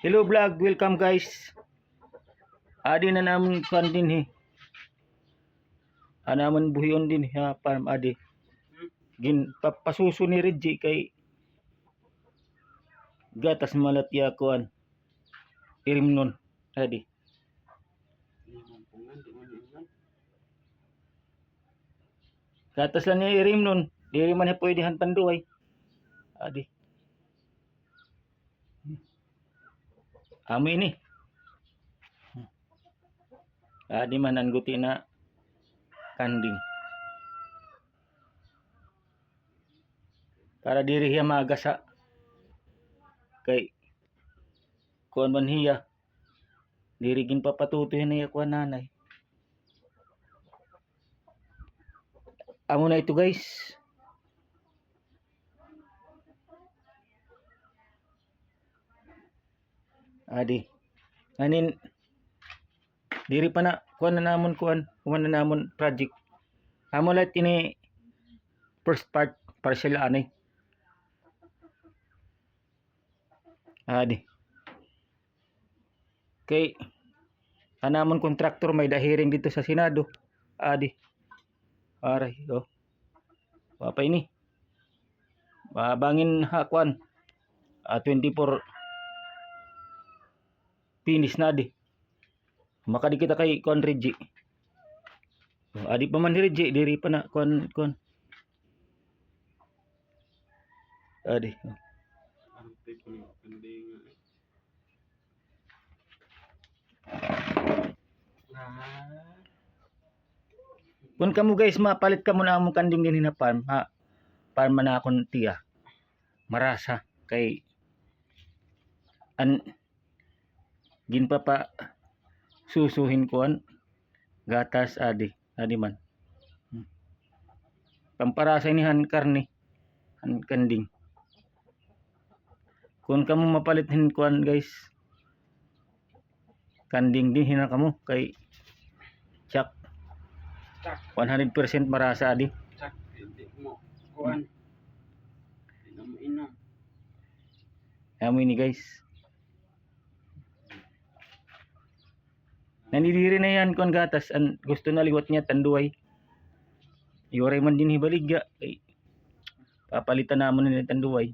Hello vlog, welcome guys. Adi na namin kan din he. Anaman buhiyon din ha farm adi. Gin papasuso ni Reggie kay gatas malatya kuan. Irimnon adi. Gatas lang ni irimnon, diri man pwede han panduay. Adi. Ami ni. Adi man angguti na kanding. Para diri hiya magasa kay kuan man hiya. Diri gin papatutoy niya kuan nanay. Amo na ito guys. Adi. Anin diri pa na kuan na namon project. Amo lahat ini first part partial ani. Adi. Kay kanamon kontraktor may dahiring dito sa Senado. Adi. Aray, oh. Apa ini? Bangin hakuan. 24 finish na di. Maka di kita kay kuan Reggie. Adi pa man ni Reggie, diri pa na kuan. Adi. Kung kamu guys mapalit ka muna among kanding din na farm ha. Farm man akon tiya. Marasa kay gin pa susuhin kuan gatas adi man. Pamparasa ini han karne han kanding. Kung kamu mapalit hin kuan guys kanding din hina kamu kay chak 100% marasa adi. Chak hindi mo kuan. Hindi mo inom. Amo ini guys. Nandidiri na yan kuan gatas an gusto na liwat niya tanduay. Iwaray man din hibaligya kay papalitan namon ni tanduay.